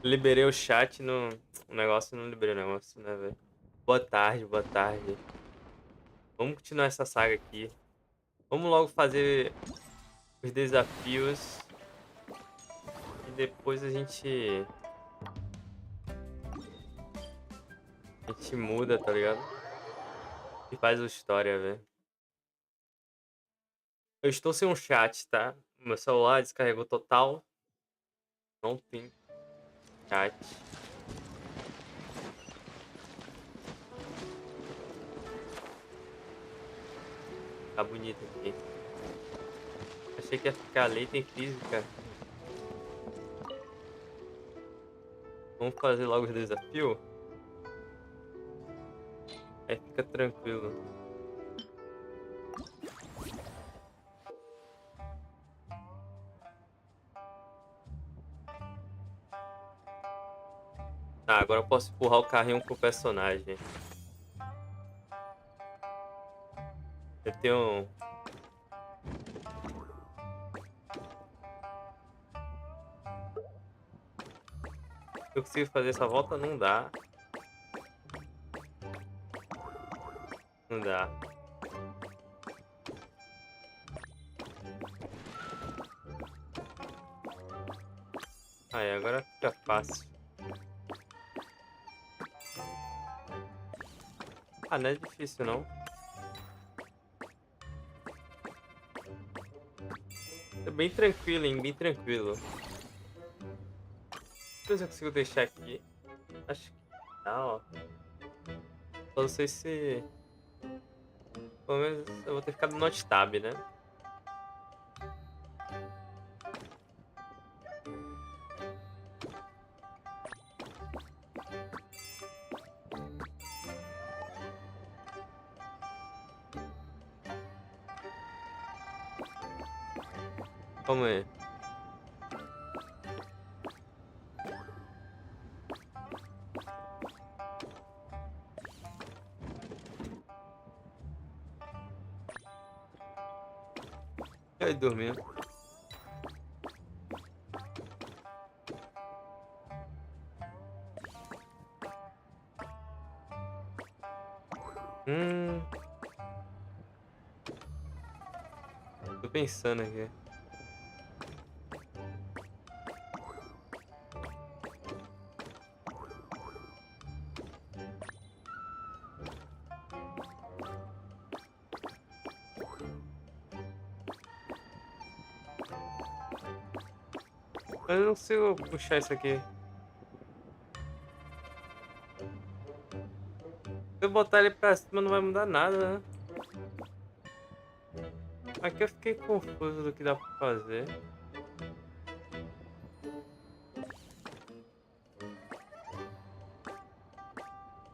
Liberei o chat no o negócio, não liberei o negócio, né, velho? Boa tarde, boa tarde. Vamos continuar essa saga aqui. Vamos logo fazer os desafios e depois a gente muda, tá ligado? E faz a história, velho. Eu estou sem um chat, tá? Meu celular descarregou total. Não tem chat. Tá bonito aqui. Achei que ia ficar letra em física. Vamos fazer logo os desafios? Aí fica tranquilo. Tá, agora eu posso empurrar o carrinho com o personagem. Eu tenho. Eu consigo fazer essa volta? Não dá. Não dá. Aí, agora fica fácil. Ah, não é difícil não. É bem tranquilo, hein? Bem tranquilo. Depois eu consigo deixar aqui. Acho que dá, ó. Só não sei se. Pelo menos eu vou ter ficado no Not Tab, né? Vamos aí. E aí, dormindo. Hum. Tô pensando aqui. Mas eu não consigo puxar isso aqui. Se eu botar ele pra cima não vai mudar nada, né? Aqui eu fiquei confuso do que dá pra fazer.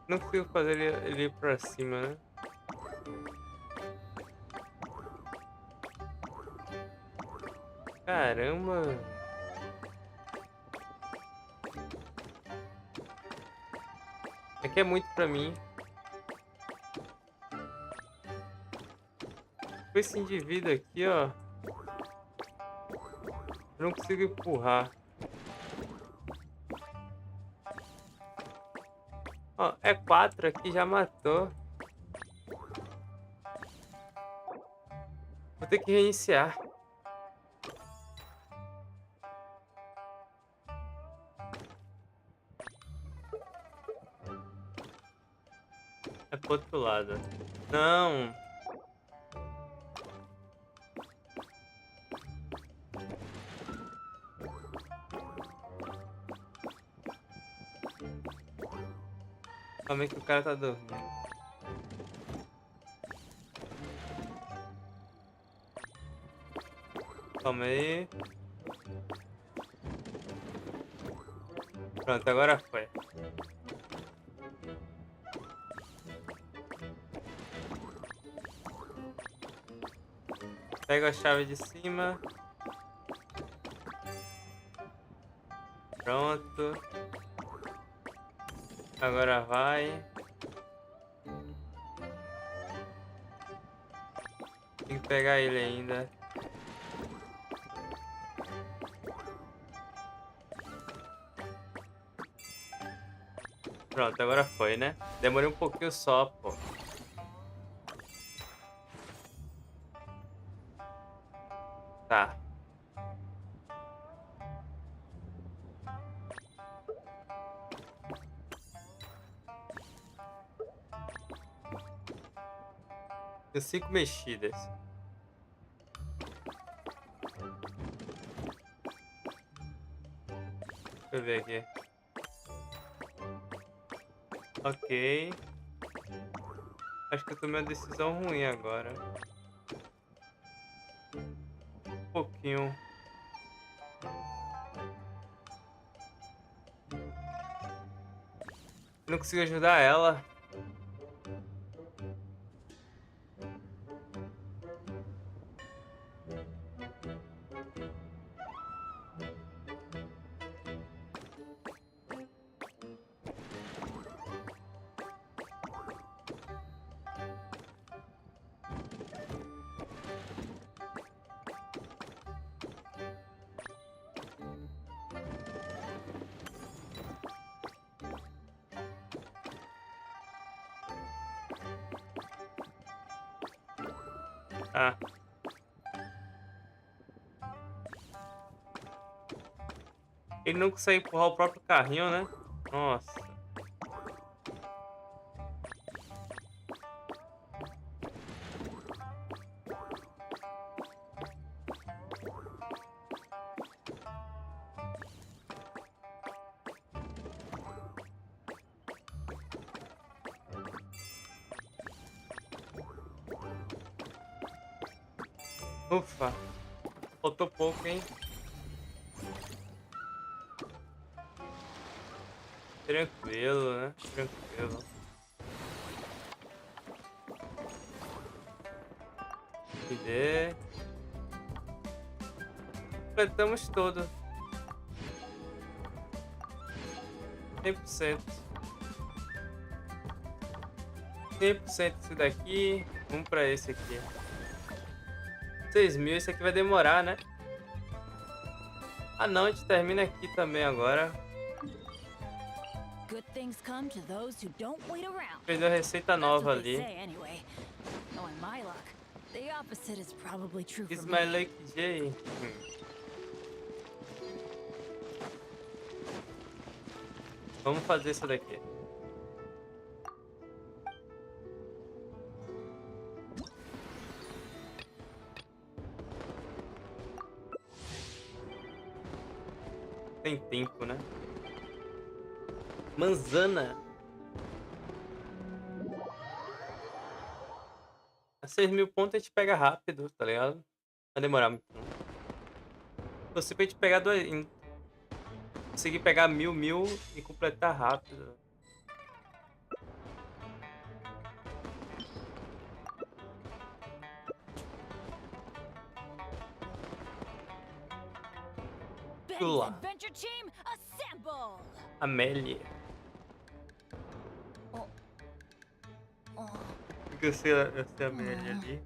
Não consigo fazer ele ir pra cima, né? Caramba! Aqui é muito pra mim. Com esse indivíduo aqui, ó. Eu não consigo empurrar. Ó, é 4 aqui, já matou. Vou ter que reiniciar. É pro outro lado. Não! Calma aí que o cara tá dormindo. Calma aí. Pronto, agora foi. Pega a chave de cima. Pronto. Agora vai. Tem que pegar ele ainda. Pronto, agora foi, né? Demorei um pouquinho só, pô. Tá. Deu 5 mexidas. Deixa eu ver aqui. Ok. Acho que eu tomei uma decisão ruim agora. Um pouquinho. Eu não consigo ajudar ela. Ah. Ele não consegue empurrar o próprio carrinho, né? Nossa. Ufa. Faltou pouco, hein? Tranquilo, né? Tranquilo. Entender. Completamos tudo. 100%. 100% isso daqui. Vamos pra esse aqui. 6.000, esse aqui vai demorar, né? Ah não, a gente termina aqui também agora. Perdeu a receita nova ali. It's my lucky day. Vamos fazer isso daqui. Tem tempo, né? Manzana. A 6.000 pontos a gente pega rápido, tá ligado? Vai demorar muito. Você pra gente pegar conseguir pegar 1.000 e completar rápido. Coalla. Amélia. Porque eu sei a Amélia ali.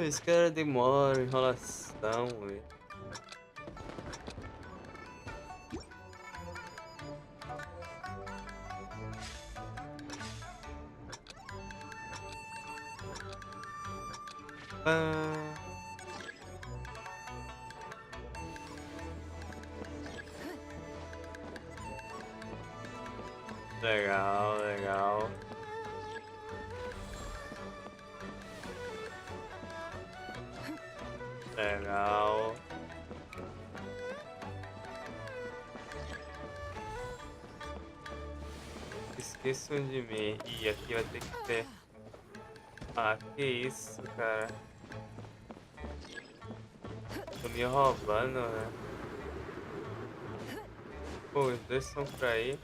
Esse cara demora, enrolação, velho. Legal, legal. Legal. Esqueçam de mim. E aqui vai ter que ter. Ah, que isso, cara. Tô me roubando, né? Pô, os dois são pra ir.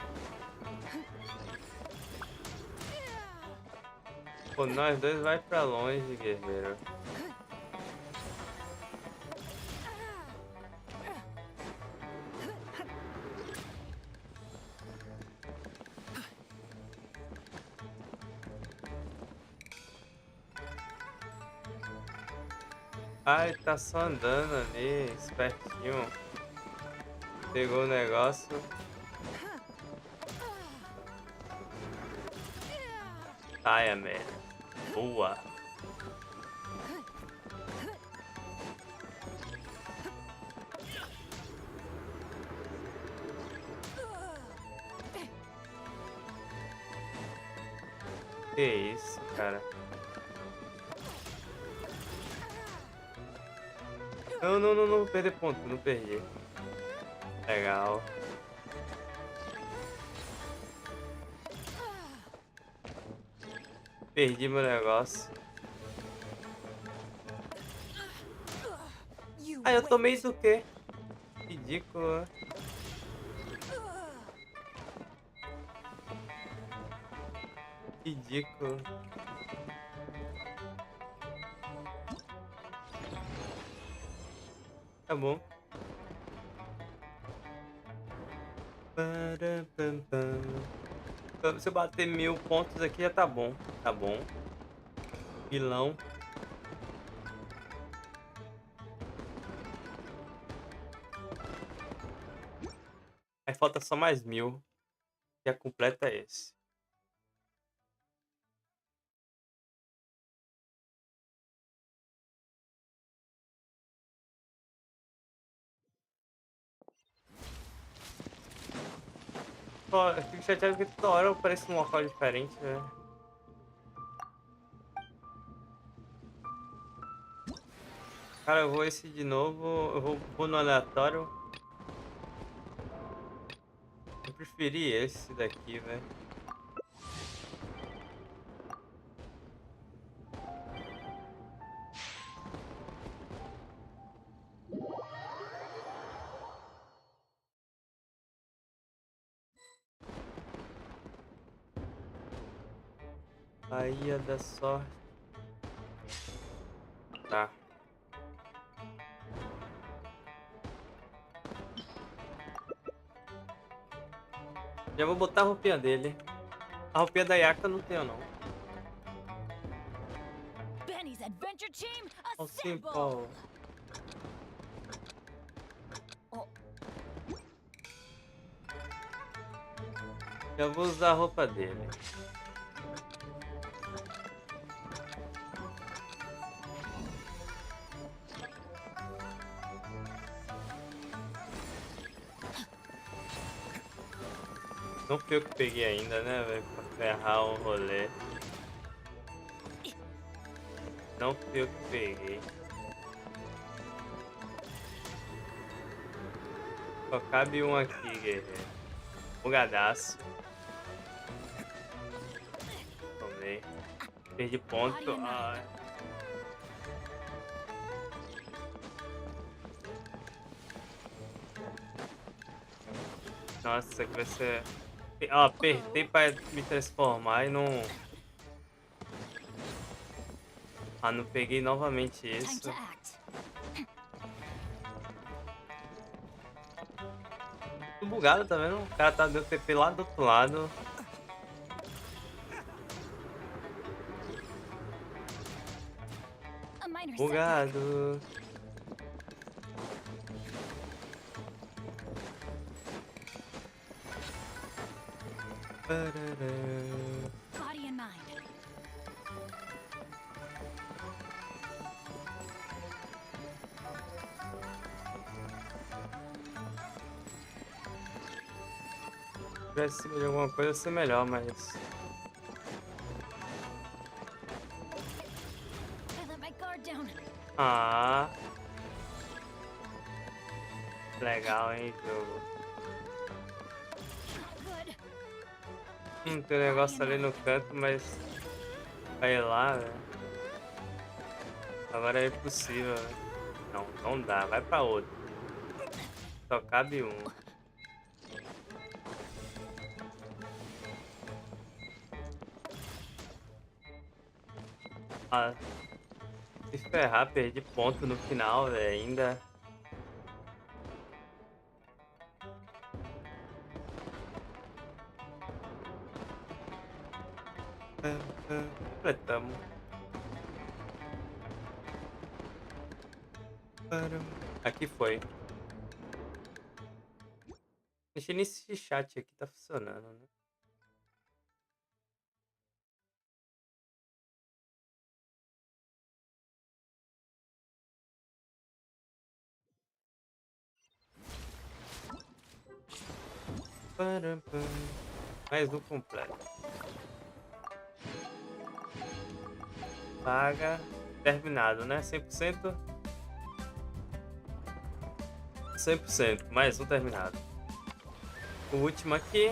Pô, nós dois vai pra longe, guerreiro. Ai, tá só andando ali, espertinho. Pegou o negócio. Saia, merda. Boa. Que isso, cara. Não, não, não, não vou perder ponto. Não perdi. Legal. Perdi meu negócio. Ah, eu tomei isso o quê? Ridículo, né? Ridículo. Tá bom. Se eu bater 1000 pontos aqui já tá bom. Tá bom. Vilão. Aí falta só mais 1000. E a completa é esse. Pô, eu fico chateado porque toda hora aparece um local diferente, velho. Cara, eu vou esse de novo. Eu vou no aleatório. Eu preferi esse daqui, velho. Bahia da Sorte. Tá. Já vou botar a roupinha dele. A roupinha da Yaka eu não tenho, não. Ó, simple. Já vou usar a roupa dele. Não fui eu que peguei ainda, né, velho? Pra ferrar o rolê. Não fui eu que peguei. Só cabe um aqui, guerreiro. Bugadaço. Tomei. Perdi ponto. Ai. Nossa, isso aqui vai ser... Ó, apertei pra me transformar e não... Ah, não peguei novamente isso. Tudo bugado, tá vendo? O cara tá dando TP lá do outro lado. Bugado. Se tivesse de alguma coisa ia ser melhor, mas... Ah. Legal, hein, jogo. Tem um negócio ali no canto, mas... Vai lá, velho. Agora é impossível, velho. Não, não dá. Vai pra outro. Só cabe um. Ah, se ferrar, perdi ponto no final, velho, ainda. Completamos. Aqui foi. Deixa nesse chat aqui, tá funcionando, né? Param, pam. Mais um completo. Paga. Terminado, né? 100%? 100%. Mais um terminado. O último aqui.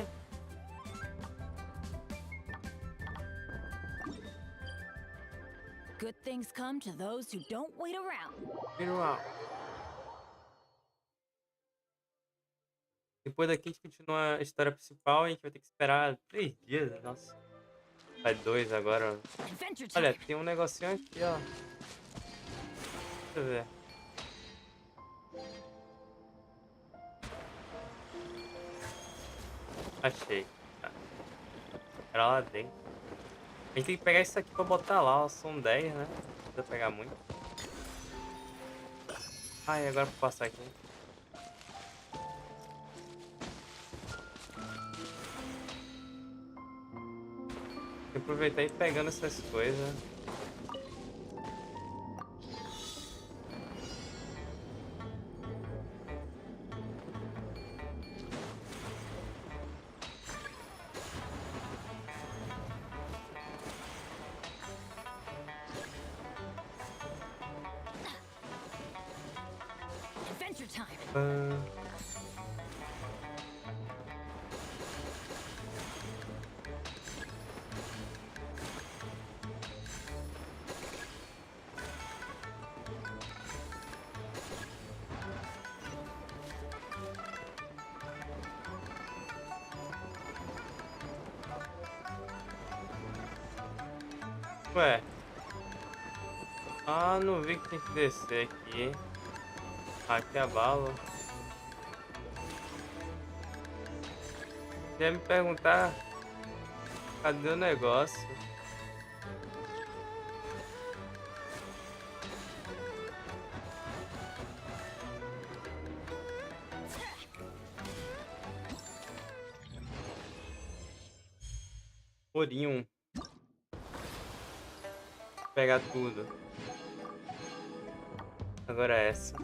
Good things come to those who don't wait around. Viram. Depois daqui a gente continua a história principal. A gente vai ter que esperar 3 dias. Nossa. Vai 2 agora. Adventure Olha, time. tem um negocinho aqui, ó. Deixa eu ver. Achei. Tá. Era lá dentro. A gente tem que pegar isso aqui pra botar lá, ó. São 10, né? Não precisa pegar muito. Ah, e agora pra passar aqui. Tem que aproveitar e ir pegando essas coisas. Adventure time. Pã. Ué. Ah, não vi que tem que descer aqui. Aqui é a bala. Ia me perguntar cadê o negócio? Porinho. Pegar tudo. Agora é essa.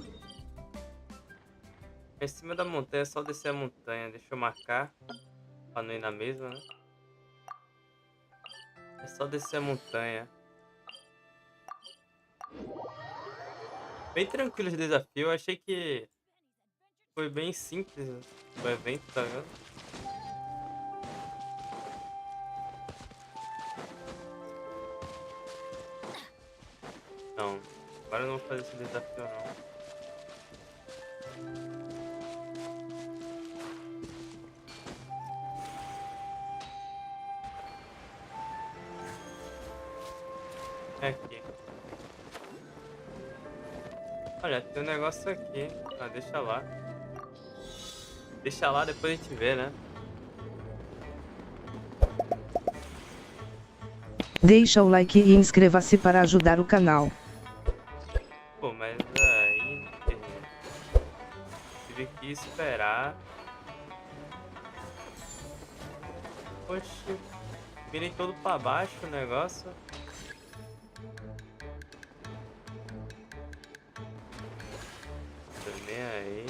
Em cima da montanha, é só descer a montanha. Deixa eu marcar. Pra não ir na mesma, né? É só descer a montanha. Bem tranquilo esse desafio. Eu achei que foi bem simples o evento, tá vendo? Não. Agora eu não vou fazer esse desafio, não. É aqui. Olha, tem um negócio aqui. Ah, deixa lá. Deixa lá, depois a gente vê, né? Deixa o like e inscreva-se para ajudar o canal. Pô, mas aí... Tive que esperar. Oxi. Virei todo pra baixo o negócio. Tô nem aí.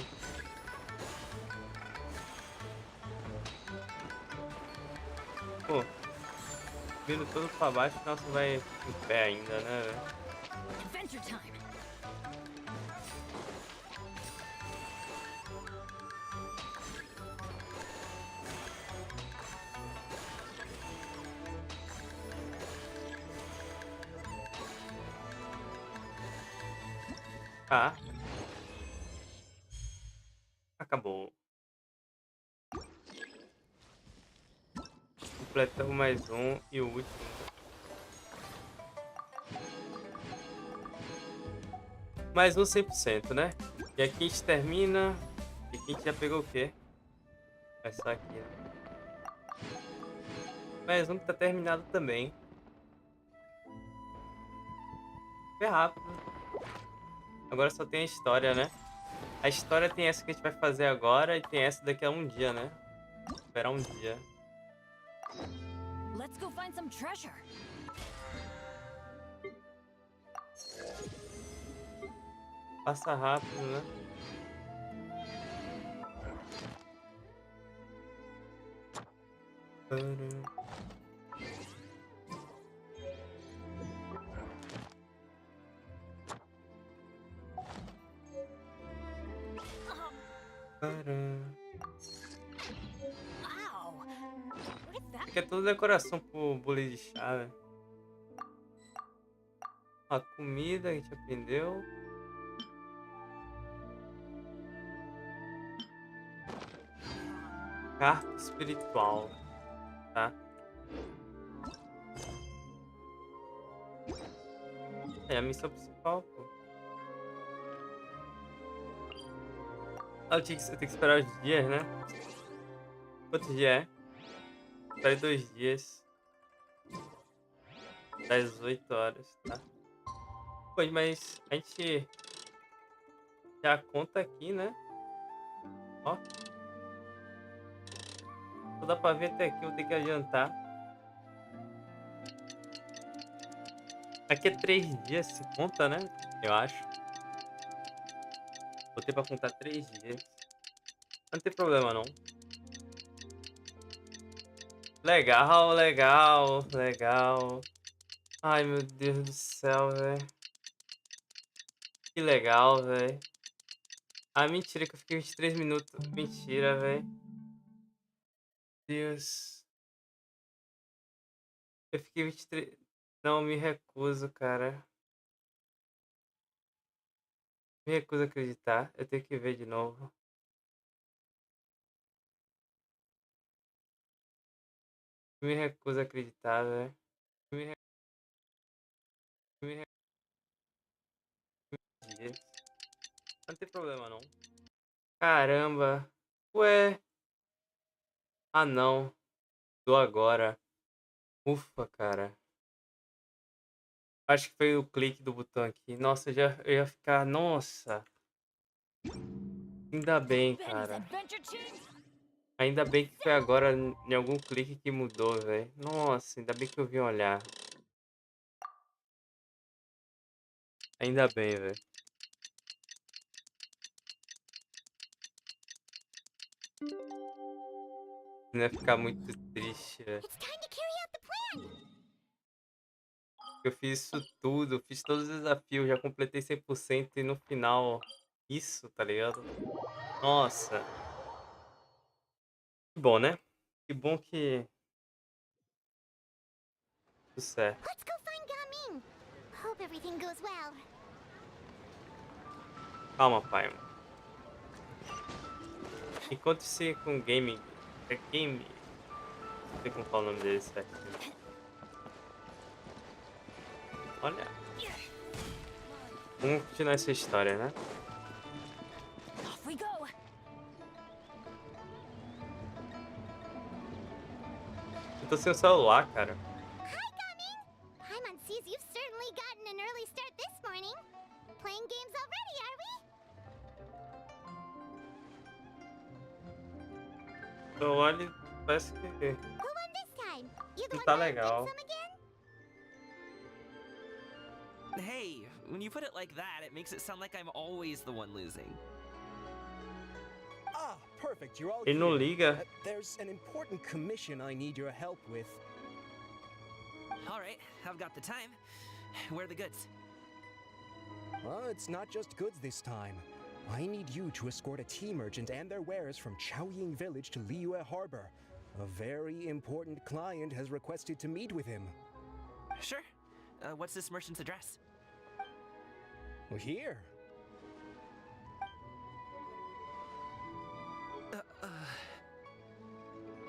Pô. Vindo todo pra baixo, o nosso vai em pé ainda, né, velho? Adventure time. Tá. Acabou. Completamos mais um e o último. Mais um 100%, né? E aqui a gente termina. E aqui a gente já pegou o quê? É só aqui, né? Mais um que tá terminado também. Foi rápido. Agora só tem a história, né? A história tem essa que a gente vai fazer agora e tem essa daqui a um dia, né? Esperar um dia. Let's go find some treasure. Passa rápido, né? Wow. What is that? Aqui é toda decoração pro bule de chave. A comida a gente aprendeu. Carta espiritual, tá? É a missão principal, pô. Ah, eu tenho que esperar os dias, né? Quantos dias é? Espere 2 dias. Das 8 horas, tá? Pois, mas a gente já conta aqui, né? Ó. Só dá pra ver até aqui, eu vou ter que adiantar. Aqui é 3 dias, se conta, né? Eu acho. Vou ter pra contar 3 dias. Não tem problema, não. Legal, legal, legal. Ai, meu Deus do céu, velho. Que legal, velho. Ah, mentira que eu fiquei 23 minutos. Mentira, velho. Deus. Eu fiquei 23... Não, me recuso, cara. Me recuso a acreditar. Eu tenho que ver de novo. Me recuso a acreditar, velho. Me recuso a acreditar. Não tem problema, não. Caramba. Ué. Ah, não. Tô agora. Ufa, cara. Acho que foi o clique do botão aqui. Nossa, eu ia ficar... Nossa. Ainda bem, Benny's cara. Adventure Team. Ainda bem que foi agora em algum clique que mudou, velho. Nossa, ainda bem que eu vim olhar. Ainda bem, velho. Não ia ficar muito triste, velho. It's time to carry out the plan. Eu fiz isso tudo, fiz todos os desafios, já completei 100% e no final, isso, tá ligado? Nossa, que bom, né? Que bom que tudo certo. Let's go find Gaming. Hope everything goes well. Calma, pai. Encontre-se com gaming. É game. Não sei como falar o nome dele certinho. Olha. Vamos continuar essa história, né? Off we go. Eu tô sem o celular, cara. Hi, Gaming! Paimon sees you've certainly gotten an early start this morning. Playing games already, are we? Eu olho e parece que Who won this time? You the não one tá buying legal. some again? Hey, when you put it like that, it makes it sound like I'm always the one losing. Ah, perfect. You're all Ele não here. liga. There's an important commission I need your help with. All right, I've got the time. Where are the goods? Well, it's not just goods this time. I need you to escort a tea merchant and their wares from Chaoying Village to Liyue Harbor. A very important client has requested to meet with him. Sure. What's this merchant's address? Well, here.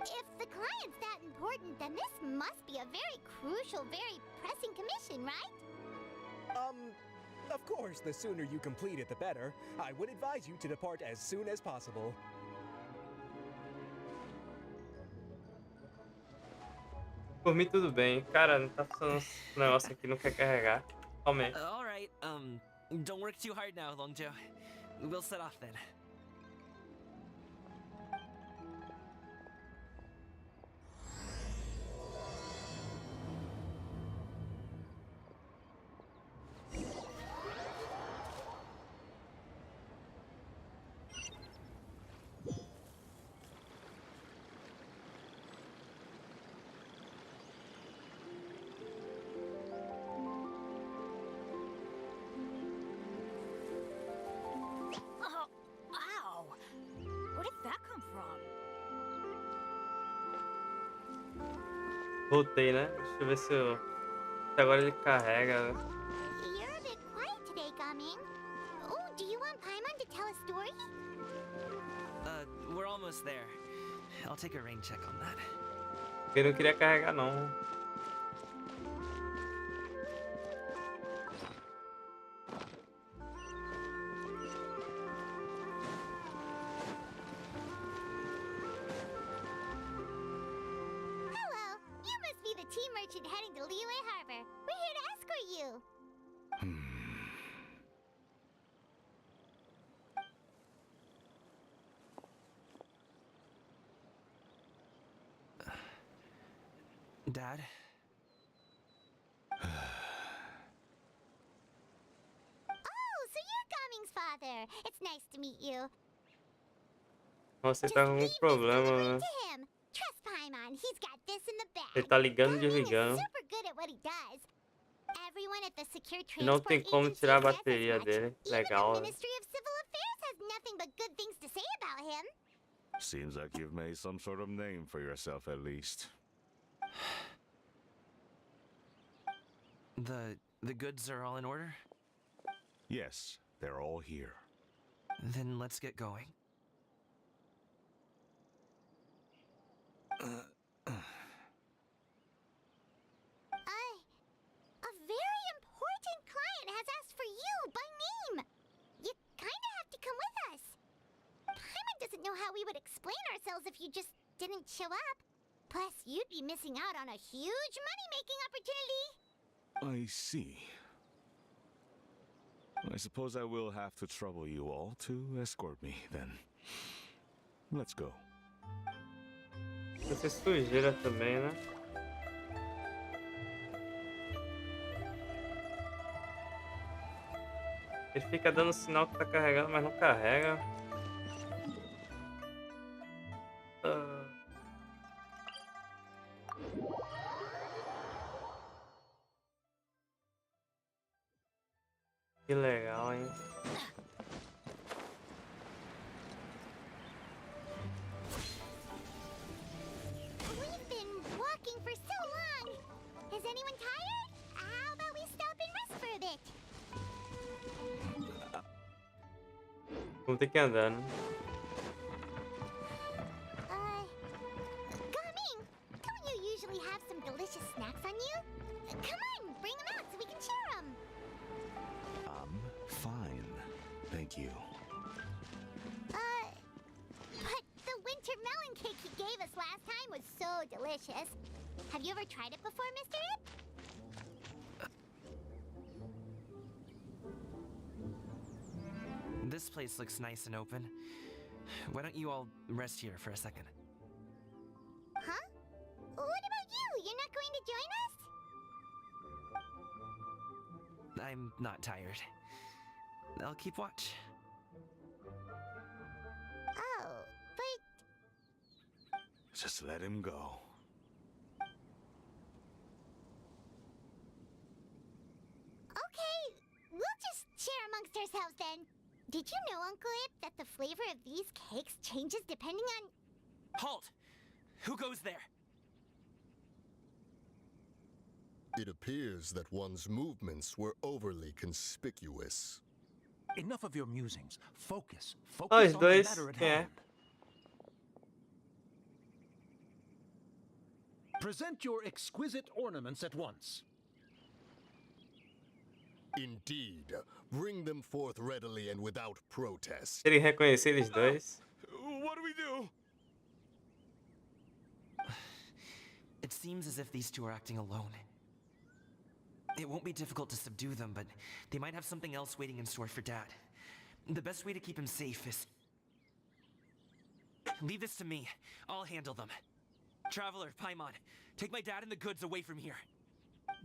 If the client's that important, then this must be a very crucial, very pressing commission, right? Of course, the sooner you complete it, the better. I would advise you to depart as soon as possible. Por mim tudo bem. Cara, não tá funcionando esse negócio aqui, não quer carregar. Calma aí. All right, don't work too hard now, Longjo. we'll set off then. Oh, ow! Where did that come from? Voltei, né? Deixa eu ver se eu... Se agora ele carrega. You're a bit quiet today, Gaming. Oh, do you want Paimon to tell a story? We're almost there. I'll take a rain check on that. Ele não queria carregar, não. Hello. You must be the tea merchant heading to Liyue Harbor. We're here to escort you. Dad? Oh, so you're Gaming's father. It's nice to meet you. Nossa, ele Just tá com leave algum this problema, delivery né? to him. Trust Paimon. He's got this in the bag. Ele tá ligando e Gaming desligando. is super good at what he does. Everyone at the secure E não transport tem como agency tirar a says as bateria much. dele. Even Legal. the Né? Ministry of Civil Affairs has nothing but good things to say about him. Seems like you've made some sort of name for yourself at least. The goods are all in order? Yes, they're all here. Then let's get going. A very important client has asked for you by name. You kinda have to come with us. Paimon doesn't know how we would explain ourselves if you just didn't show up. Plus, you'd be missing out on a huge money-making opportunity. I see. I suppose I will have to trouble you all to escort me then. Let's go. Vai ser sujeira também, né? Ele fica dando sinal que tá carregando, mas não carrega. Ah. Que legal, hein? We've been walking for so long. Is anyone tired? How about we stop and rest for a bit? Vamos ter que andar, né? Gaming, don't you usually have some delicious snacks on you? Come on, bring them out so we can share them. Fine. Thank you. But the winter melon cake you gave us last time was so delicious. Have you ever tried it before, Mr. Ip? This place looks nice and open. Why don't you all rest here for a second? Huh? What about you? You're not going to join us? I'm not tired. I'll keep watch. Oh, but Just let him go. okay, we'll just share amongst ourselves then. Did you know, Uncle Ip, that the flavor of these cakes changes depending on... Halt! Who goes there? It appears that one's movements were overly conspicuous. Enough of your musings. Focus. Ó, Focus os on the dois. matter at Quem é? hand. Present your exquisite ornaments at once. Indeed, bring them forth readily and without protest. Se ele reconhecer eles dois. What do we do? It seems as if these two are acting alone. It won't be difficult to subdue them, but they might have something else waiting in store for Dad. The best way to keep him safe is... Leave this to me. I'll handle them. Traveler, Paimon, take my dad and the goods away from here.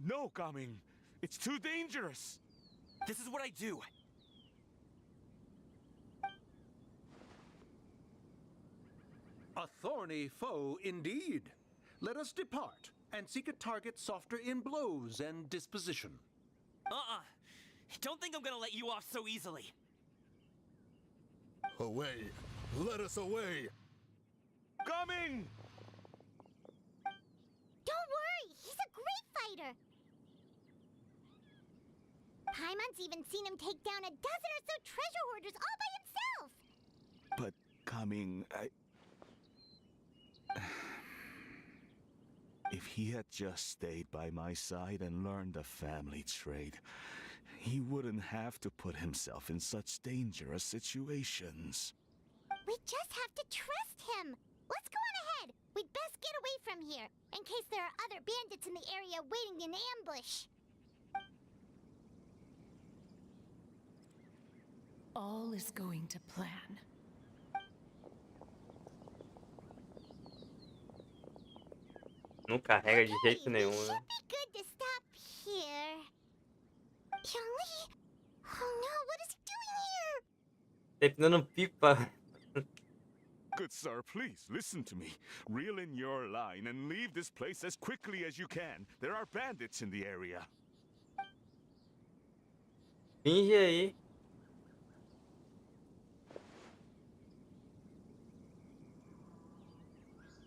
No, Gaming. It's too dangerous. This is what I do. A thorny foe indeed. Let us depart and seek a target softer in blows and disposition. Don't think I'm gonna let you off so easily. Away! Let us away! Gaming! Don't worry, he's a great fighter. Paimon's even seen him take down a dozen or so treasure hoarders all by himself. But Gaming, if he had just stayed by my side and learned the family trade, he wouldn't have to put himself in such dangerous situations. We just have to trust him. Let's go on ahead. We'd best get away from here, in case there are other bandits in the area waiting in ambush. All is going to plan. Não carrega de jeito Okay, nenhum, it né? should be good to stop here. Yongli? Oh no, what is he doing here? Terminando pipa. Good sir, please listen to me. Reel in your line and leave this place as quickly as you can. There are bandits in the area. Finge aí.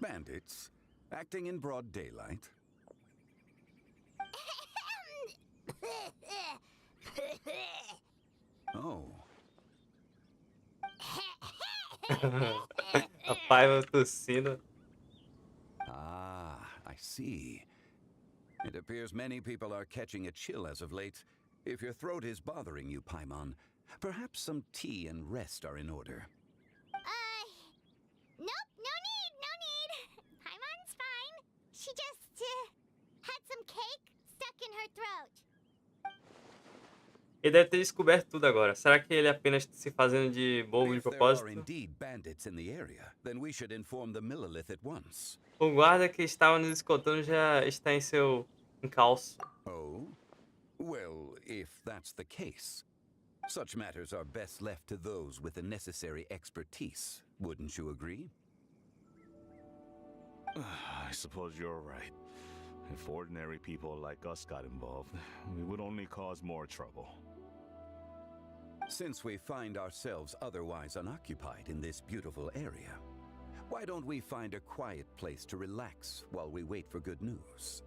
Bandits? Acting in broad daylight? Oh. A paiva tossindo. Ah, I see. It appears many people are catching a chill as of late. If your throat is bothering you, Paimon, perhaps some tea and rest are in order. Nope, no need. Paimon's fine. She just, had some cake stuck in her throat. Ele deve ter descoberto tudo agora. Será que ele apenas se fazendo de bobo de If there are propósito? indeed bandits in the area, then we should inform the Millelith at once. O guarda que estava nos escoltando já está em seu encalço. Oh? Well, if that's the case, such matters are best left to those with the necessary expertise, wouldn't you agree? I suppose you're right. If ordinary people like us got involved, we would only cause more trouble. Since we find ourselves otherwise unoccupied in this beautiful area, why don't we find a quiet place to relax while we wait for good news?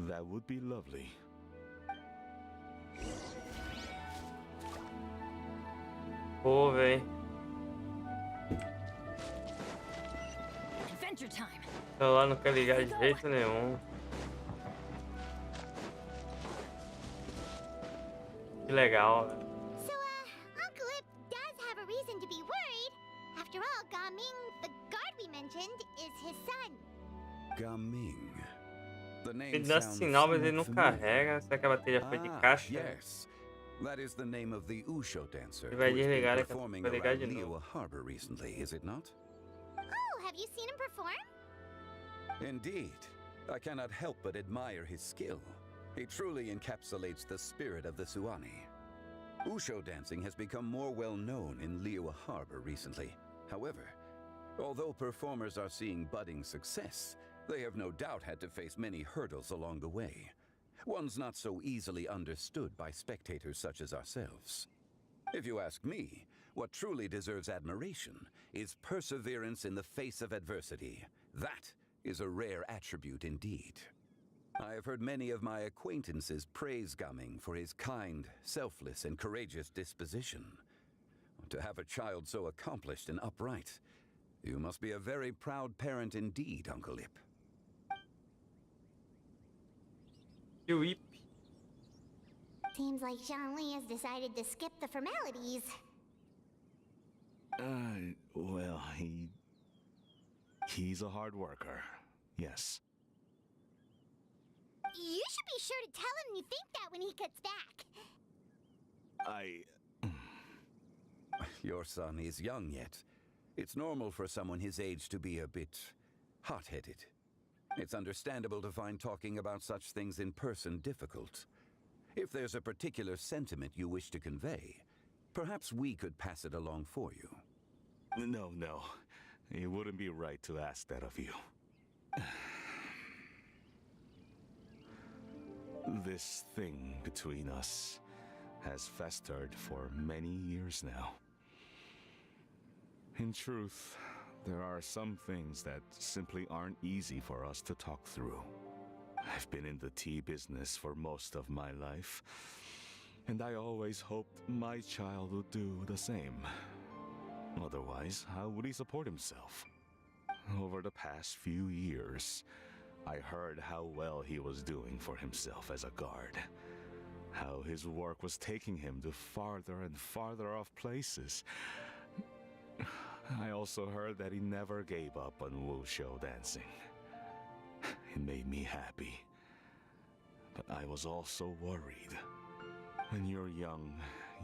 That would be lovely. Pô, véi. Adventure time. O celular não quer ligar de jeito nenhum. Que legal, velho. So, Uncle Ip does have a reason to be worried. After all, Gaming, the guard we mentioned, is his son. Gaming. The name Ele dá sounds sinal, mas ele não somewhat familiar. carrega. Será que a bateria foi de caixa? Yes. That is the name of the Usho dancer Ele vai who has been desligar, performing vai ligar around de novo. Liyue Harbor recently, is it not? Oh, have you seen him perform? Indeed. I cannot help but admire his skill. He truly encapsulates the spirit of the Suani. Usho dancing has become more well known in Liyue Harbor recently. However, although performers are seeing budding success, they have no doubt had to face many hurdles along the way. Ones not so easily understood by spectators such as ourselves. If you ask me, what truly deserves admiration is perseverance in the face of adversity. That is a rare attribute indeed. I have heard many of my acquaintances praise Gaming for his kind, selfless, and courageous disposition. To have a child so accomplished and upright, you must be a very proud parent indeed, Uncle Ip. E o Ip? Seems like Zhongli has decided to skip the formalities. Well, he's a hard worker. Yes. You should be sure to tell him you think that when he gets back. Your son is young yet. It's normal for someone his age to be a bit hot-headed. It's understandable to find talking about such things in person difficult. If there's a particular sentiment you wish to convey, perhaps we could pass it along for you. No. It wouldn't be right to ask that of you. This thing between us has festered for many years now. In truth, there are some things that simply aren't easy for us to talk through. I've been in the tea business for most of my life, and I always hoped my child would do the same. Otherwise, how would he support himself? Over the past few years, I heard how well he was doing for himself as a guard. How his work was taking him to farther and farther off places. I also heard that he never gave up on wuxia dancing. It made me happy. But I was also worried. When you're young,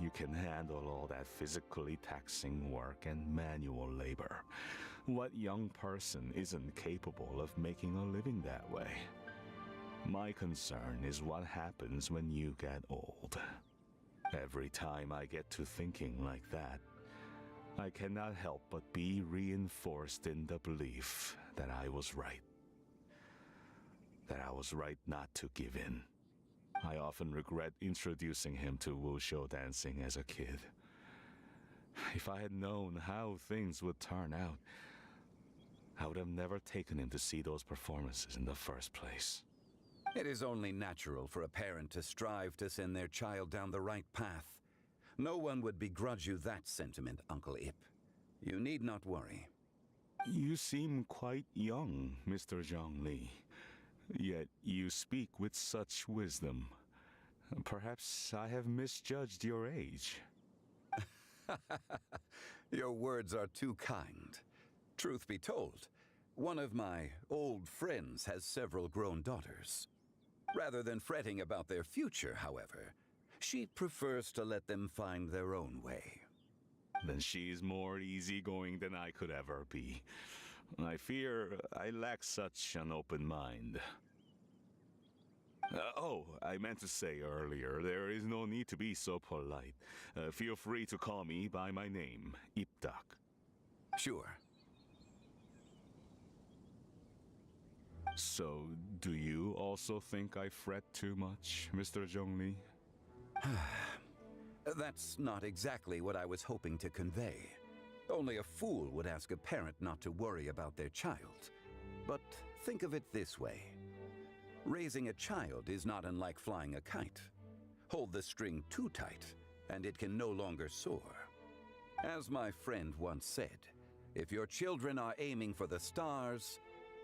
you can handle all that physically taxing work and manual labor. What young person isn't capable of making a living that way? My concern is what happens when you get old. Every time I get to thinking like that, I cannot help but be reinforced in the belief that I was right. That I was right not to give in. I often regret introducing him to wuxia dancing as a kid. If I had known how things would turn out, I would have never taken him to see those performances in the first place. It is only natural for a parent to strive to send their child down the right path. No one would begrudge you that sentiment, Uncle Ip. You need not worry. You seem quite young, Mr. Zhongli. Yet you speak with such wisdom. Perhaps I have misjudged your age. Your words are too kind. Truth be told, one of my old friends has several grown daughters. Rather than fretting about their future, however, she prefers to let them find their own way. Then she's more easygoing than I could ever be. I fear I lack such an open mind. I meant to say earlier, there is no need to be so polite. Feel free to call me by my name, Ipdak. Sure. So, do you also think I fret too much, Mr. Zhongli? That's not exactly what I was hoping to convey. Only a fool would ask a parent not to worry about their child. But think of it this way. Raising a child is not unlike flying a kite. Hold the string too tight, and it can no longer soar. As my friend once said, if your children are aiming for the stars,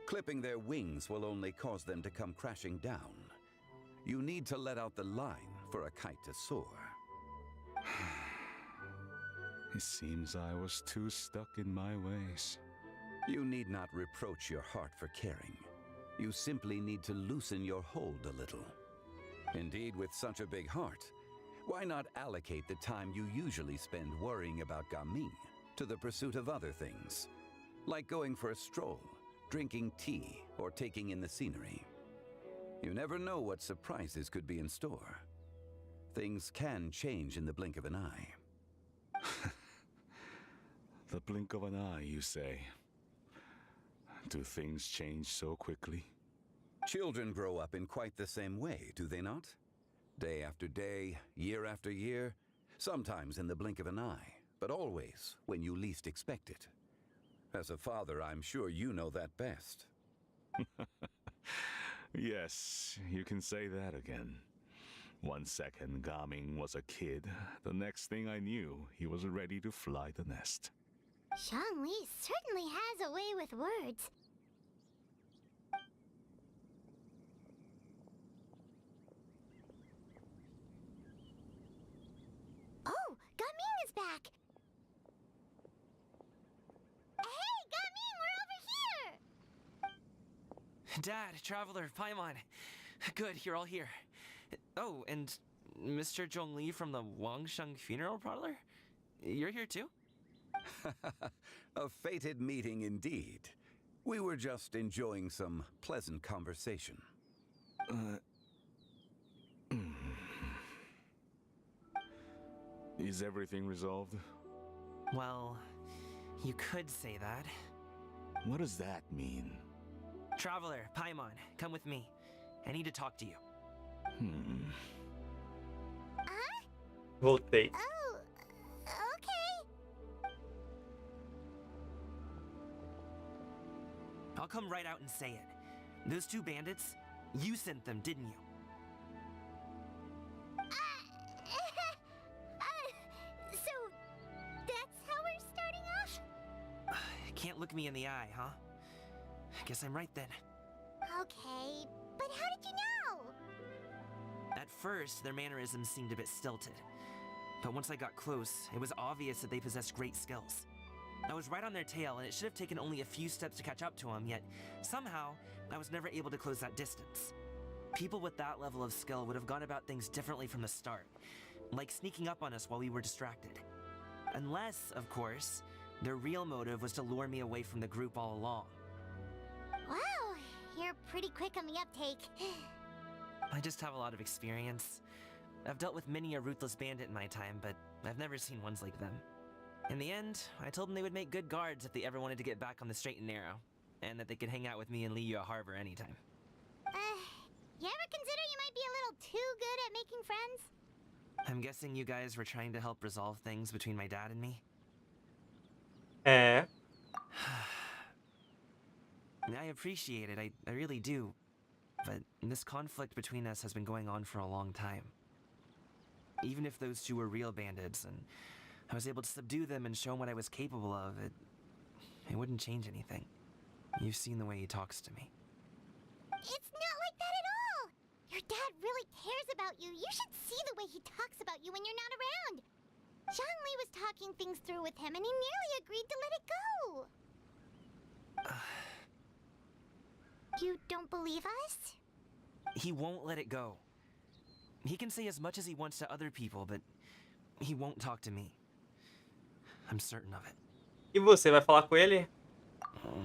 clipping their wings will only cause them to come crashing down. You need to let out the line for a kite to soar. It seems I was too stuck in my ways. You need not reproach your heart for caring. You simply need to loosen your hold a little. Indeed, with such a big heart, why not allocate the time you usually spend worrying about Gaming to the pursuit of other things, like going for a stroll, drinking tea, or taking in the scenery? You never know what surprises could be in store. Things can change in the blink of an eye. The blink of an eye, you say? Do things change so quickly? Children grow up in quite the same way, do they not? Day after day, year after year, sometimes in the blink of an eye, but always when you least expect it. As a father, I'm sure you know that best. Yes, you can say that again. 1 second, Gaming was a kid. The next thing I knew, he was ready to fly the nest. Zhongli certainly has a way with words. Oh, Gaming is back! Hey, Gaming, we're over here! Dad, Traveler, Paimon. Good, you're all here. Oh, and Mr. Zhongli from the Wangsheng Funeral Parlor? You're here too? A fated meeting indeed. We were just enjoying some pleasant conversation. Is everything resolved? Well, you could say that. What does that mean? Traveler, Paimon, come with me. I need to talk to you. Voltei. Oh, okay. I'll come right out and say it. Those two bandits, you sent them, didn't you? So, that's how we're starting off? Can't look me in the eye, huh? Guess I'm right then. Okay, but how did you know? At first, their mannerisms seemed a bit stilted. But once I got close, it was obvious that they possessed great skills. I was right on their tail, and it should have taken only a few steps to catch up to them, yet somehow, I was never able to close that distance. People with that level of skill would have gone about things differently from the start, like sneaking up on us while we were distracted. Unless, of course, their real motive was to lure me away from the group all along. Wow, you're pretty quick on the uptake. I just have a lot of experience. I've dealt with many a ruthless bandit in my time, but I've never seen ones like them. In the end, I told them they would make good guards if they ever wanted to get back on the straight and narrow, and that they could hang out with me in Liyue Harbor anytime. You ever consider you might be a little too good at making friends? I'm guessing you guys were trying to help resolve things between my dad and me? É. I appreciate it, I really do. But this conflict between us has been going on for a long time. Even if those two were real bandits, and I was able to subdue them and show them what I was capable of, it wouldn't change anything. You've seen the way he talks to me. It's not like that at all! Your dad really cares about you. You should see the way he talks about you when you're not around. Zhongli was talking things through with him, and he nearly agreed to let it go. You don't believe us? He won't let it go. He can say as much as he wants to other people, but he won't talk to me. I'm certain of it. E você vai falar com ele? You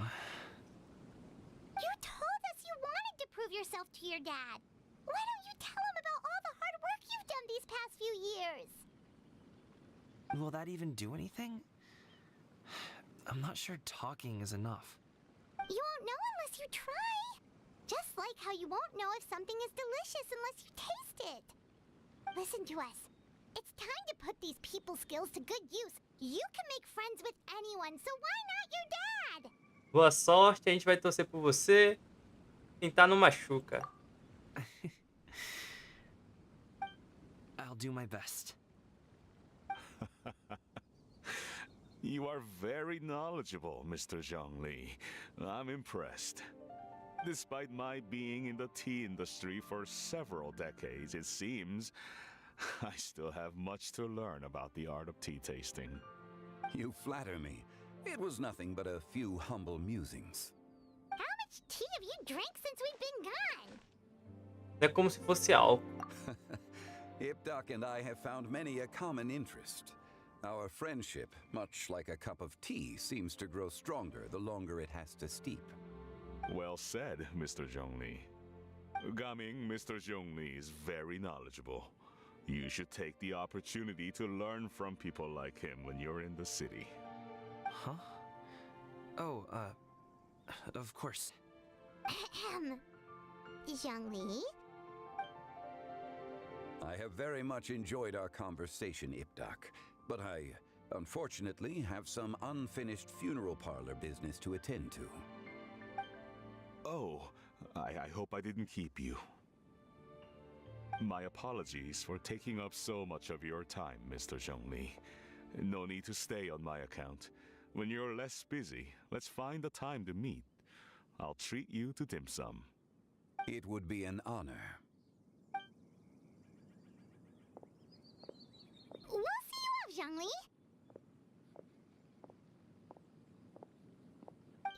told us you wanted to prove yourself to your dad. Why don't you tell him about all the hard work you've done these past few years? Will that even do anything? I'm not sure talking is enough. You won't know unless you try. Just like how you won't know if something is delicious unless you taste it. Listen to us. It's time to put these people skills to good use. You can make friends with anyone, so why not your dad? Boa sorte, a gente vai torcer por você. Tentar não machuca. I'll do my best. You are very knowledgeable, Mr. Zhongli. I'm impressed. Despite my being in the tea industry for several decades, it seems I still have much to learn about the art of tea tasting. You flatter me. It was nothing but a few humble musings. How much tea have you drank since we've been gone? É como se fosse álcool. Ipdak and I have found many a common interest. Our friendship, much like a cup of tea, seems to grow stronger the longer it has to steep. Well said, Mr. Zhongli. Gaming, Mr. Zhongli is very knowledgeable. You should take the opportunity to learn from people like him when you're in the city. Huh? Oh, of course. Zhongli? I have very much enjoyed our conversation, Ipdak, but I, unfortunately, have some unfinished funeral parlor business to attend to. Oh, I hope I didn't keep you. My apologies for taking up so much of your time, Mr. Zhongli. No need to stay on my account. When you're less busy, let's find a time to meet. I'll treat you to dim sum. It would be an honor. We'll see you off, Zhongli.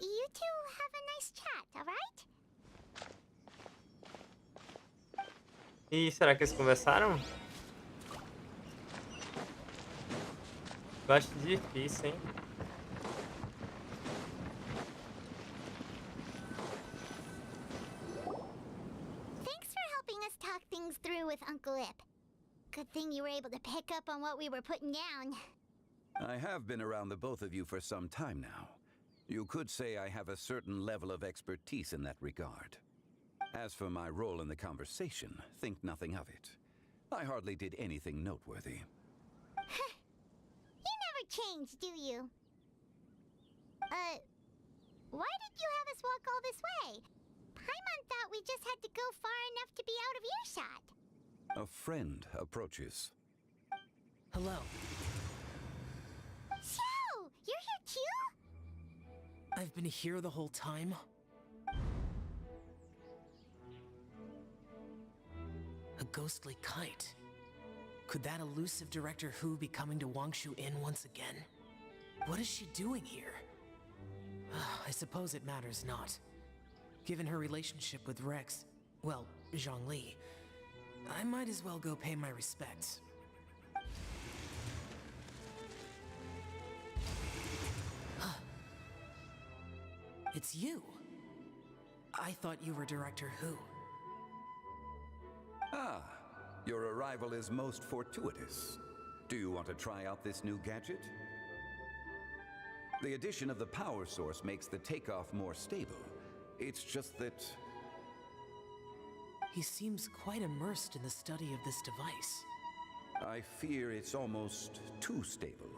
You two have a nice chat, alright? E será que eles conversaram? Eu acho difícil, hein? Thanks for helping us talk things through with Uncle Ip. Good thing you were able to pick up on what we were putting down. I have been around the both of you for some time now. You could say I have a certain level of expertise in that regard. As for my role in the conversation, think nothing of it. I hardly did anything noteworthy. You never change, do you? Why did you have us walk all this way? Paimon thought we just had to go far enough to be out of earshot. A friend approaches. Hello. So, you're here too? I've been here the whole time? A ghostly kite. Could that elusive Director Who be coming to Wangshu Inn once again? What is she doing here? I suppose it matters not. Given her relationship with Rex, well, Zhongli, I might as well go pay my respects. It's you. I thought you were Director Who. Ah, your arrival is most fortuitous. Do you want to try out this new gadget? The addition of the power source makes the takeoff more stable. It's just that... He seems quite immersed in the study of this device. I fear it's almost too stable.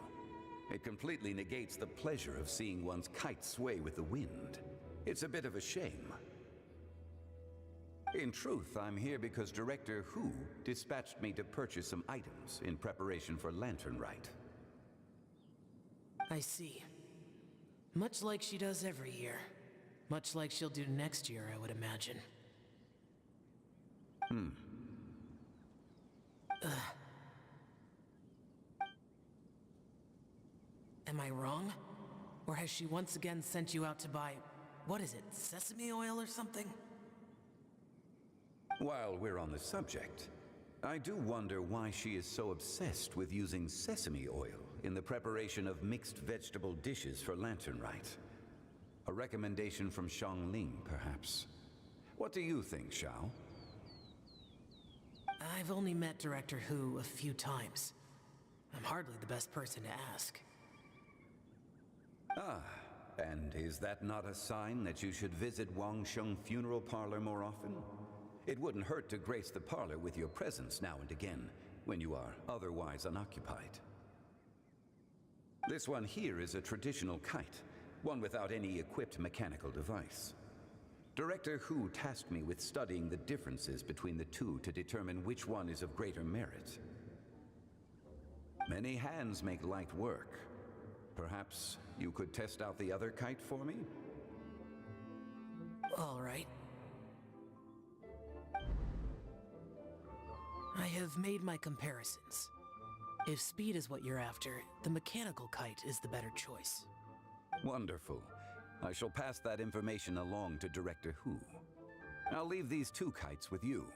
It completely negates the pleasure of seeing one's kite sway with the wind. It's a bit of a shame. In truth, I'm here because Director Who dispatched me to purchase some items in preparation for Lantern Rite. I see. Much like she does every year. Much like she'll do next year, I would imagine. Am I wrong? Or has she once again sent you out to buy, what is it, sesame oil or something? While we're on the subject, I do wonder why she is so obsessed with using sesame oil in the preparation of mixed vegetable dishes for Lantern Rite. A recommendation from Xiangling, perhaps. What do you think, Xiao? I've only met Director Who a few times. I'm hardly the best person to ask. Ah, and is that not a sign that you should visit Wangsheng Funeral Parlor more often? It wouldn't hurt to grace the parlor with your presence now and again, when you are otherwise unoccupied. This one here is a traditional kite, one without any equipped mechanical device. Director Who tasked me with studying the differences between the two to determine which one is of greater merit. Many hands make light work. Perhaps you could test out the other kite for me? All right. I have made my comparisons. If speed is what you're after, the mechanical kite is the better choice. Wonderful. I shall pass that information along to Director Who. I'll leave these two kites with you.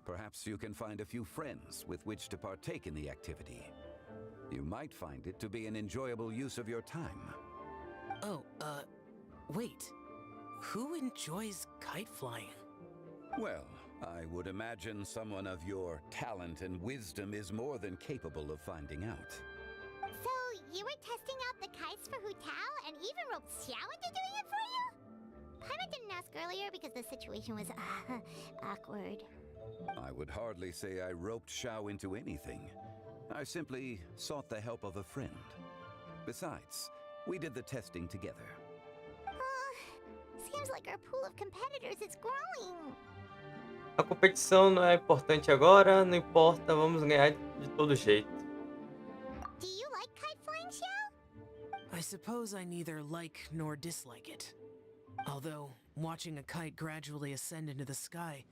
Perhaps you can find a few friends with which to partake in the activity. You might find it to be an enjoyable use of your time. Oh, wait. Who enjoys kite flying? Well, I would imagine someone of your talent and wisdom is more than capable of finding out. So, you were testing out the kites for Hu Tao and even roped Xiao into doing it for you? Paimon didn't ask earlier because the situation was, awkward. I would hardly say I roped Xiao into anything. I simply sought the help of a friend. Besides, we did the testing together. Seems like our pool of competitors is growing. A competição não é importante agora, não importa, vamos ganhar de todo jeito. Do you like kite flying, Xiao? I suppose I neither like nor dislike it. Although, watching a kite gradually ascend into the sky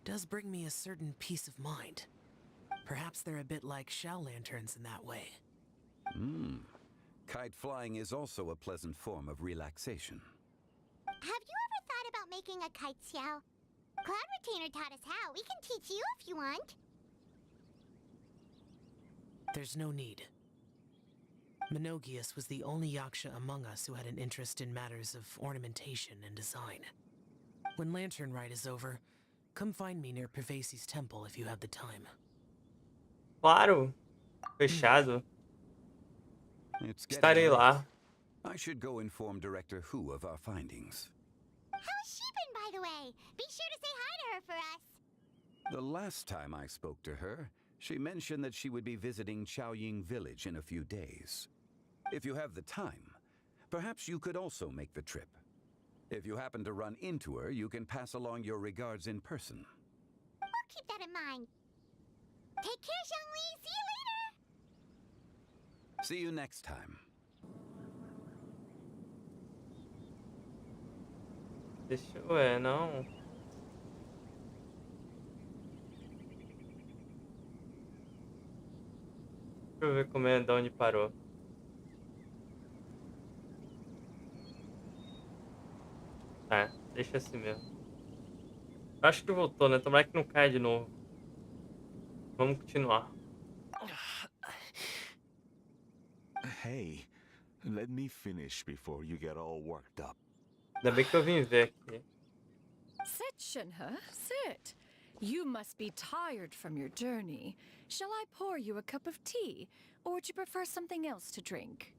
does bring me a certain peace of mind. Perhaps they're a bit like Xiao lanterns in that way. Kite flying is also a pleasant form of relaxation. Have you ever thought about making a kite, Xiao? Cloud Retainer taught us how. We can teach you if you want. There's no need. Menogias was the only yaksha among us who had an interest in matters of ornamentation and design. When Lantern Rite is over, come find me near Pervasi's temple if you have the time. Claro. Fechado. It's getting Estarei late. lá. I should go inform Director Hu of our findings. How's she been, by the way? Be sure to say hi to her for us. The last time I spoke to her, she mentioned that she would be visiting Chaoying Village in a few days. If you have the time, perhaps you could also make the trip. If you happen to run into her, you can pass along your regards in person. We'll keep that in mind. Take care, Zhongli. See you later. See you next time. Deixa eu ver, não. Deixa eu ver como é, de onde parou. É, deixa assim mesmo. Eu acho que voltou, né? Tomara que não caia de novo. Vamos continuar. Hey, let me finish before you get all worked up. Ainda bem que eu vim ver aqui. Sit, Shinhe, sit. You must be tired from your journey. Shall I pour you a cup of tea, or would you prefer something else to drink?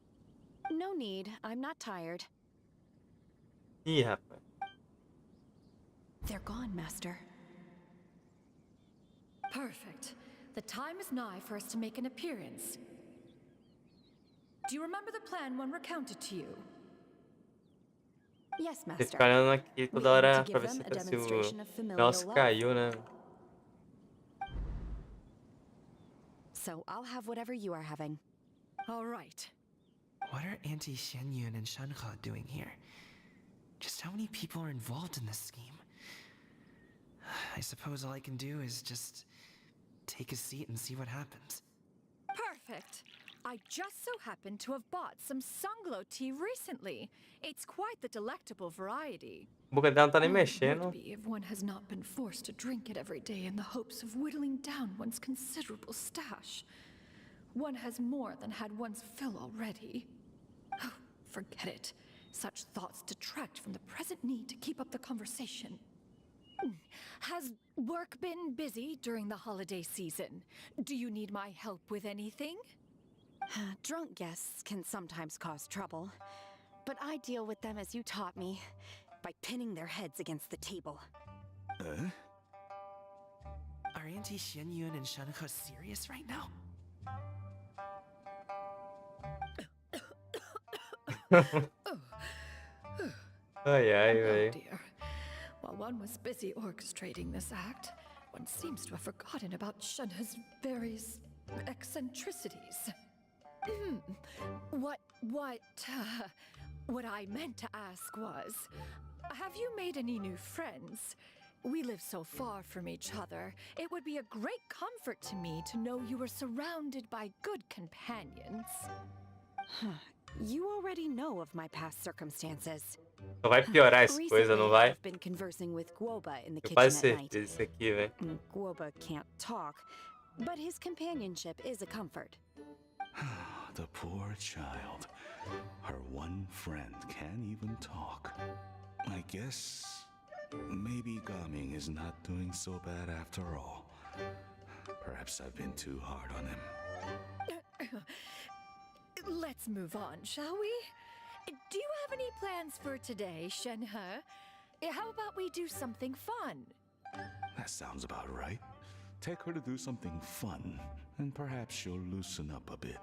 No need. I'm not tired. Ih, rapaz. They're gone, Master. Perfect. The time is nigh for us to make an appearance. Do you remember the plan when recounted to you? Yes, Fiquei Master. falhando aqui We toda aim hora to pra give ver se, them a se demonstration o of familial nosso love. caiu, né? So I'll have whatever you are having. All right. What are Auntie Xianyun and Shanhe doing here? Just how many people are involved in this scheme? I suppose all I can do is just take a seat and see what happens. Perfect. I just so happened to have bought some Sunglow tea recently. It's quite the delectable variety. A boca dela não tá nem How it mexendo. would be if one has not been forced to drink it every day in the hopes of whittling down one's considerable stash. One has more than had one's fill already. Oh, forget it. Such thoughts detract from the present need to keep up the conversation. Has work been busy during the holiday season? Do you need my help with anything? Drunk guests can sometimes cause trouble, but I deal with them as you taught me, by pinning their heads against the table. Are Auntie Xianyun and Shanhe serious right now? Ai, ai, Oh velho. dear. While one was busy orchestrating this act, one seems to have forgotten about Shenhe's various eccentricities. What I meant to ask was, have you made any new friends? We live so far from each other. It would be a great comfort to me to know you were surrounded by good companions. You already know of my past circumstances. Só vai piorar essa coisa, não vai? I've been conversing with Guoba in the Eu kitchen quase at night. certeza disso aqui, velho. Guoba can't talk, but his companionship is a comfort. The poor child. Her one friend can't even talk. I guess maybe Gaming is not doing so bad after all. Perhaps I've been too hard on him. Let's move on, shall we? Do you have any plans for today, Shenhe? How about we do something fun? That sounds about right. Take her to do something fun, and perhaps she'll loosen up a bit.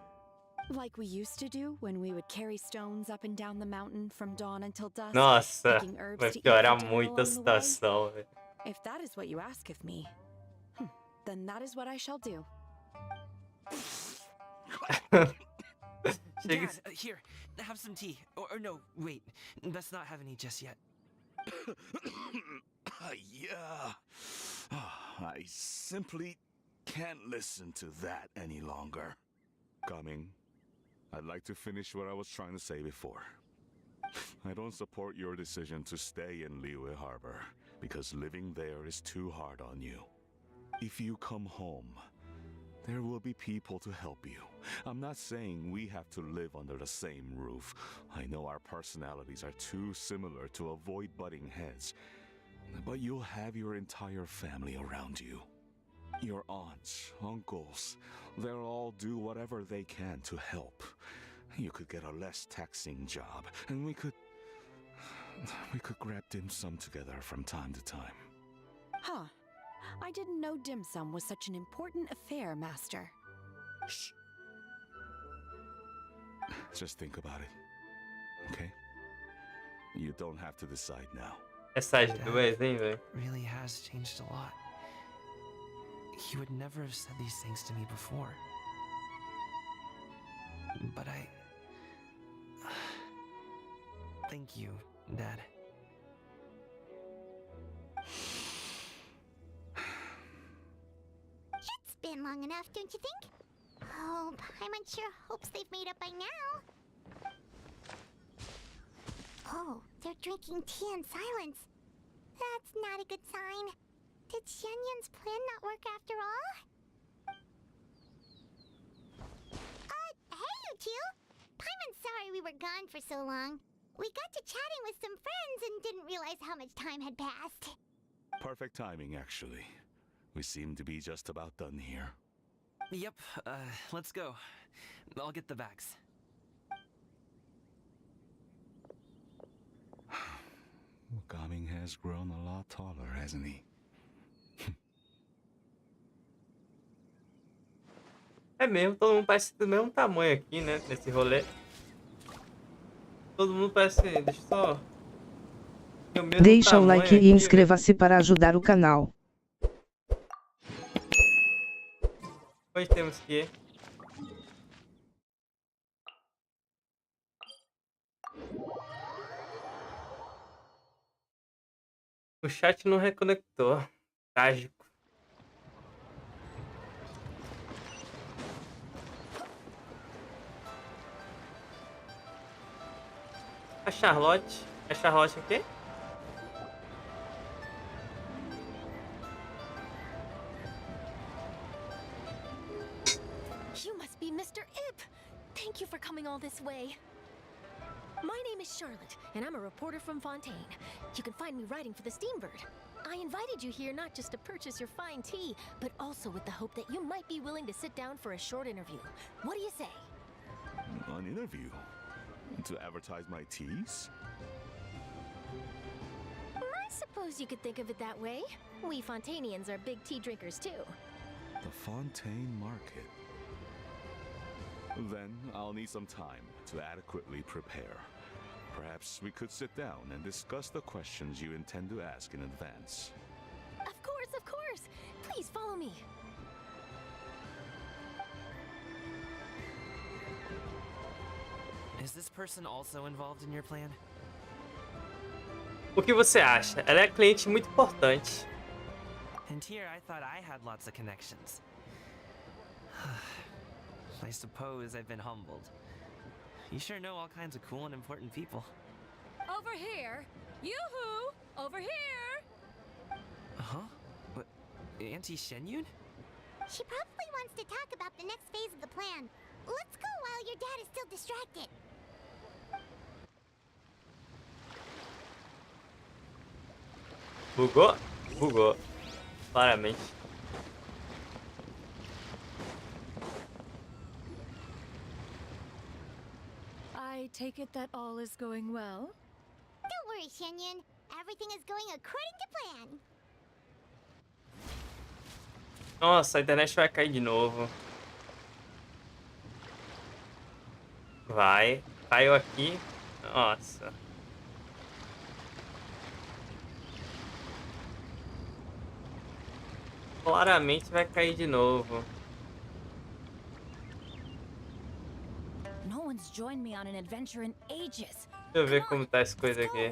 Like we used to do when we would carry stones up and down the mountain from dawn until dusk. Nossa, picking herbs vai to eat piorar for dinner muito a along the way. situação, velho. If that is what you ask of me, then that is what I shall do. Dad, here, have some tea. Or no, wait, let's not have any just yet. Yeah. I simply can't listen to that any longer. Coming. I'd like to finish what I was trying to say before. I don't support your decision to stay in Liyue Harbor, because living there is too hard on you. If you come home, There will be people to help you. I'm not saying we have to live under the same roof. I know our personalities are too similar to avoid butting heads. But you'll have your entire family around you. Your aunts, uncles, they'll all do whatever they can to help. You could get a less taxing job, and we could grab dim sum together from time to time. Huh. I didn't know dim sum was such an important affair, Master. Shh. Just think about it, okay? You don't have to decide now. Essas duas, hein, velho? Really has changed a lot. He would never have said these things to me before. But thank you, Dad. It's been long enough, don't you think? Oh, Paimon sure hopes they've made up by now. Oh, they're drinking tea in silence. That's not a good sign. Did Xianyun's plan not work after all? Hey you two! Paimon's sorry we were gone for so long. We got to chatting with some friends and didn't realize how much time had passed. Perfect timing, actually. We seem to be just about done here. Yep, let's go. I'll get the bags. Gaming has grown a lot taller, hasn't he? É mesmo, todo mundo parece do mesmo tamanho aqui, né? Nesse rolê. Todo mundo parece. Deixa eu só. Tem o mesmo Deixa o like tamanho e aqui, inscreva-se para ajudar o canal. Onde temos que ir? O chat não reconectou. Trágico. A Charlotte. É a Charlotte aqui? You must be Mr. Ip! Thank you for coming all this way. My name is Charlotte, and I'm a reporter from Fontaine. You can find me writing for the Steambird. I invited you here not just to purchase your fine tea, but also with the hope that you might be willing to sit down for a short interview. What do you say? An interview? To advertise my teas? I suppose you could think of it that way. We Fontainians are big tea drinkers too. The Fontaine Market. Then I'll need some time to adequately prepare. Perhaps we could sit down and discuss the questions you intend to ask in advance. Of course, of course! Please follow me. Is this person also involved in your plan? O que você acha? Ela é cliente muito importante. And here I thought I had lots of connections. I suppose I've been humbled. You sure know all kinds of cool and important people. Over here! Yoo-hoo! Over here! Huh? What? Auntie Shenyun? She probably wants to talk about the next phase of the plan. Let's go while your dad is still distracted. Bugou? Bugou. Claramente. I take it that all is going well? Don't worry, Shenyun. Everything is going according to plan. Nossa, a internet vai cair de novo. Vai. Caiu aqui. Nossa. Claramente vai cair de novo. No one's joined me on an adventure in ages. Deixa eu ver como tá essa coisa aqui.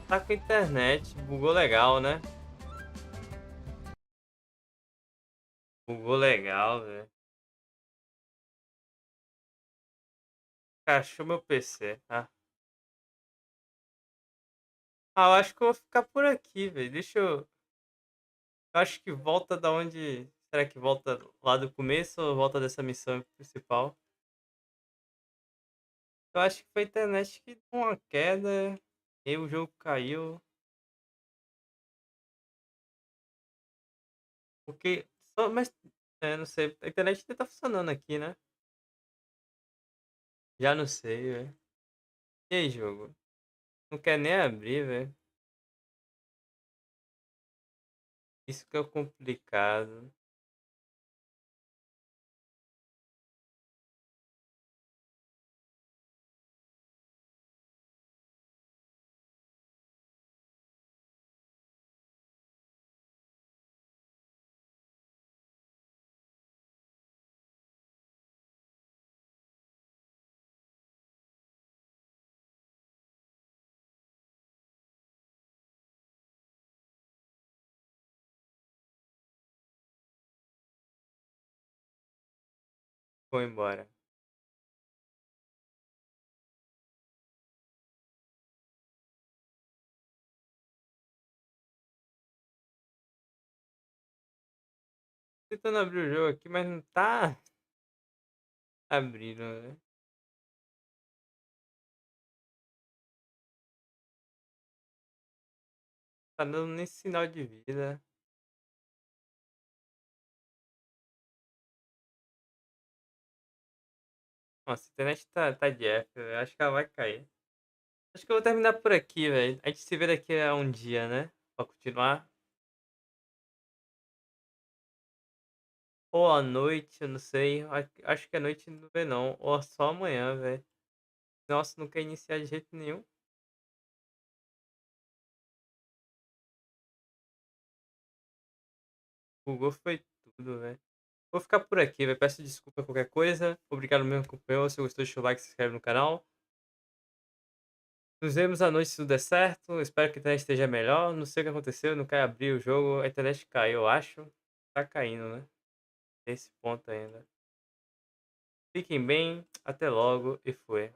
Tá com a internet. Bugou legal, né? Bugou legal, velho. Cachou meu PC, tá? Ah, eu acho que eu vou ficar por aqui, velho. Deixa eu Eu acho que volta da onde... Será que volta lá do começo ou volta dessa missão principal? Eu acho que foi a internet que deu uma queda, e aí o jogo caiu. Porque... Só, mas... É, não sei. A internet ainda tá funcionando aqui, né? Já não sei, velho. E aí, jogo? Não quer nem abrir, velho. Isso que é o complicado. Foi embora. Tentando abrir o jogo aqui, mas não tá abrindo, né? Tá dando nem sinal de vida. Nossa, a internet tá de F, velho. Acho que ela vai cair. Acho que eu vou terminar por aqui, velho. A gente se vê daqui a um dia, né? Pra continuar. Ou à noite, eu não sei. Acho que à noite não vê não. Ou só amanhã, velho. Nossa, não quer iniciar de jeito nenhum. Bugou foi tudo, velho. Vou ficar por aqui, velho. Peço desculpa qualquer coisa. Obrigado mesmo que acompanhou. Se gostou, deixa o like, se inscreve no canal. Nos vemos à noite se tudo der certo. Espero que a internet esteja melhor. Não sei o que aconteceu. Não quer abrir o jogo. A internet caiu, eu acho. Tá caindo, né? Tem esse ponto ainda. Fiquem bem. Até logo e foi.